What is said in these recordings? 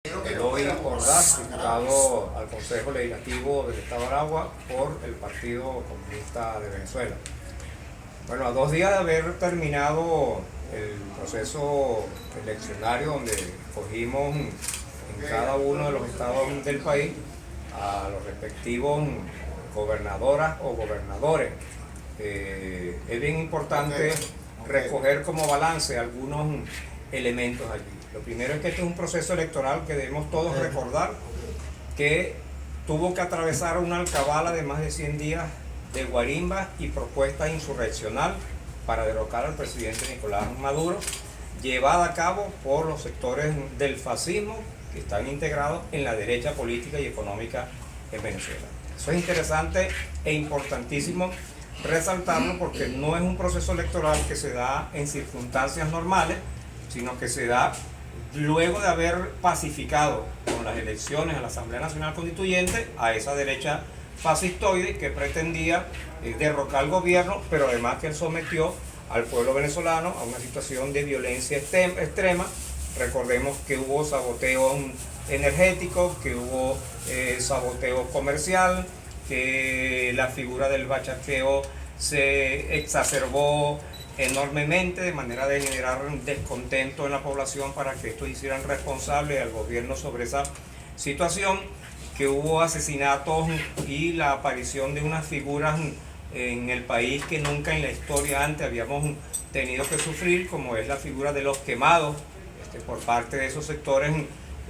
Eloy Ordaz, diputado al Consejo Legislativo del Estado de Aragua por el Partido Comunista de Venezuela. Bueno, a 2 días de haber terminado el proceso eleccionario donde escogimos en cada uno de los estados del país a los respectivos gobernadoras o gobernadores, es bien importante recoger como balance algunos elementos allí. Lo primero es que este es un proceso electoral que debemos todos recordar que tuvo que atravesar una alcabala de más de 100 días de guarimba y propuesta insurreccional para derrocar al presidente Nicolás Maduro, llevada a cabo por los sectores del fascismo que están integrados en la derecha política y económica en Venezuela. Eso es interesante e importantísimo resaltarlo porque no es un proceso electoral que se da en circunstancias normales, sino que se da luego de haber pacificado con las elecciones a la Asamblea Nacional Constituyente a esa derecha fascistoide que pretendía derrocar al gobierno, pero además que sometió al pueblo venezolano a una situación de violencia extrema. Recordemos que hubo saboteo energético, que hubo saboteo comercial, que la figura del bachateo se exacerbó enormemente de manera de generar descontento en la población para que estos hicieran responsable al gobierno sobre esa situación, que hubo asesinatos y la aparición de unas figuras en el país que nunca en la historia antes habíamos tenido que sufrir, como es la figura de los quemados por parte de esos sectores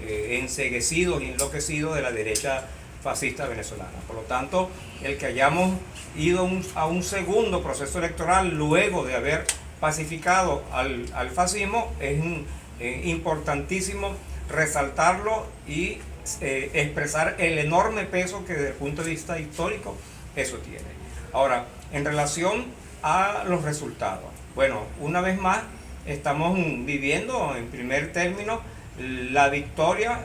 enceguecidos y enloquecidos de la derecha fascista venezolana. Por lo tanto, el que hayamos ido a un segundo proceso electoral luego de haber pacificado al fascismo es importantísimo resaltarlo y expresar el enorme peso que desde el punto de vista histórico eso tiene. Ahora, en relación a los resultados, bueno, una vez más estamos viviendo en primer término la victoria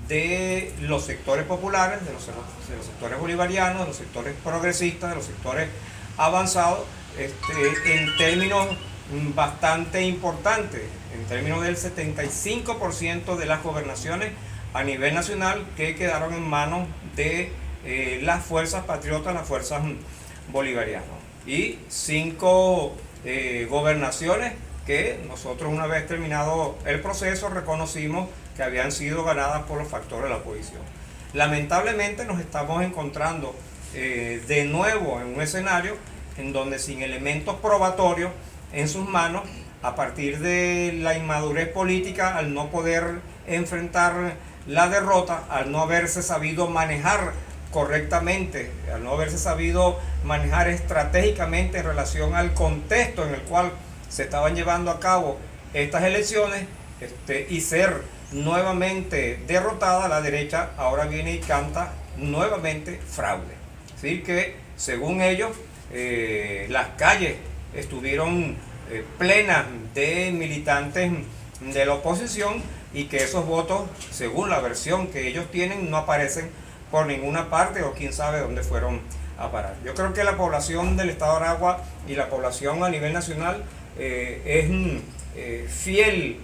de los sectores populares, de los sectores bolivarianos, de los sectores progresistas, de los sectores avanzados, en términos bastante importantes, en términos del 75% de las gobernaciones a nivel nacional que quedaron en manos de las fuerzas patriotas, las fuerzas bolivarianas. Y 5 gobernaciones que nosotros, una vez terminado el proceso, reconocimos que habían sido ganadas por los factores de la oposición. Lamentablemente nos estamos encontrando de nuevo en un escenario en donde sin elementos probatorios en sus manos, a partir de la inmadurez política, al no poder enfrentar la derrota, al no haberse sabido manejar correctamente, al no haberse sabido manejar estratégicamente en relación al contexto en el cual se estaban llevando a cabo estas elecciones, y ser nuevamente derrotada, la derecha ahora viene y canta nuevamente fraude. Así que, según ellos, las calles estuvieron plenas de militantes de la oposición y que esos votos, según la versión que ellos tienen, no aparecen por ninguna parte o quién sabe dónde fueron a parar. Yo creo que la población del Estado de Aragua y la población a nivel nacional es fiel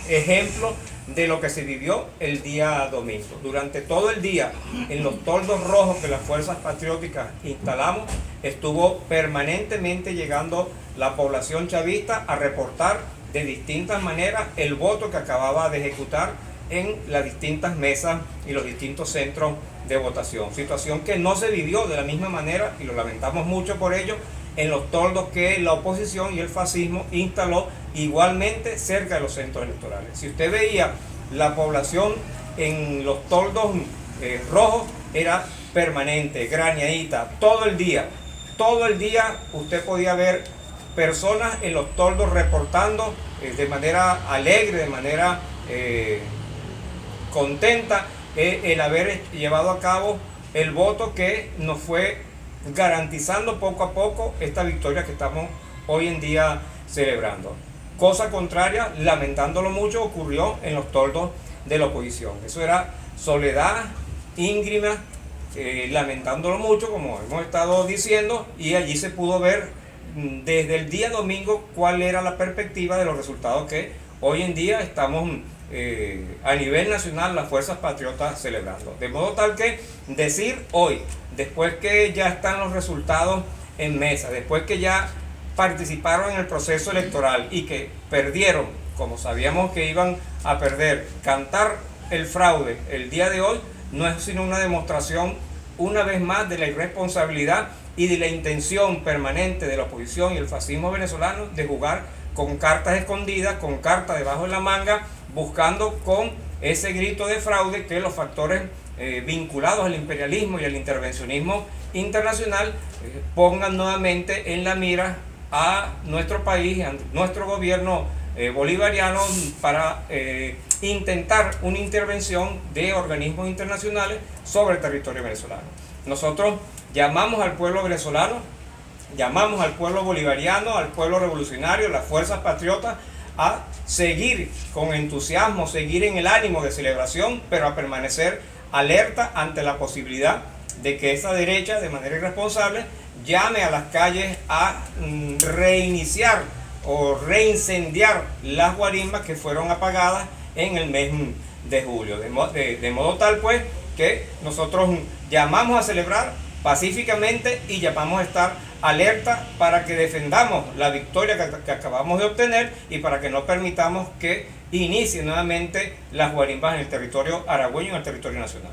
ejemplo de lo que se vivió el día domingo. Durante todo el día, en los toldos rojos que las fuerzas patrióticas instalamos, estuvo permanentemente llegando la población chavista a reportar de distintas maneras el voto que acababa de ejecutar en las distintas mesas y los distintos centros de votación. Situación que no se vivió de la misma manera, y lo lamentamos mucho por ello, en los toldos que la oposición y el fascismo instaló igualmente cerca de los centros electorales. Si usted veía la población en los toldos rojos, era permanente, graneadita, todo el día usted podía ver personas en los toldos reportando de manera alegre, de manera contenta, el haber llevado a cabo el voto que nos fue garantizando poco a poco esta victoria que estamos hoy en día celebrando. Cosa contraria, lamentándolo mucho, ocurrió en los toldos de la oposición. Eso era soledad íngrima, lamentándolo mucho, como hemos estado diciendo, y allí se pudo ver desde el día domingo cuál era la perspectiva de los resultados que hoy en día estamos a nivel nacional las fuerzas patriotas celebrando. De modo tal que decir hoy, después que ya están los resultados en mesa, después que ya participaron en el proceso electoral y que perdieron, como sabíamos que iban a perder, cantar el fraude el día de hoy no es sino una demostración una vez más de la irresponsabilidad y de la intención permanente de la oposición y el fascismo venezolano de jugar con cartas escondidas, con cartas debajo de la manga, buscando con ese grito de fraude que los factores vinculados al imperialismo y al intervencionismo internacional pongan nuevamente en la mira a nuestro país, a nuestro gobierno bolivariano para intentar una intervención de organismos internacionales sobre el territorio venezolano. Nosotros llamamos al pueblo venezolano, llamamos al pueblo bolivariano, al pueblo revolucionario, las fuerzas patriotas, a seguir con entusiasmo, seguir en el ánimo de celebración, pero a permanecer alerta ante la posibilidad de que esa derecha, de manera irresponsable, llame a las calles a reiniciar o reincendiar las guarimbas que fueron apagadas en el mes de julio. De modo tal pues que nosotros llamamos a celebrar pacíficamente y llamamos a estar alerta para que defendamos la victoria que acabamos de obtener y para que no permitamos que inicien nuevamente las guarimbas en el territorio aragüeño y en el territorio nacional.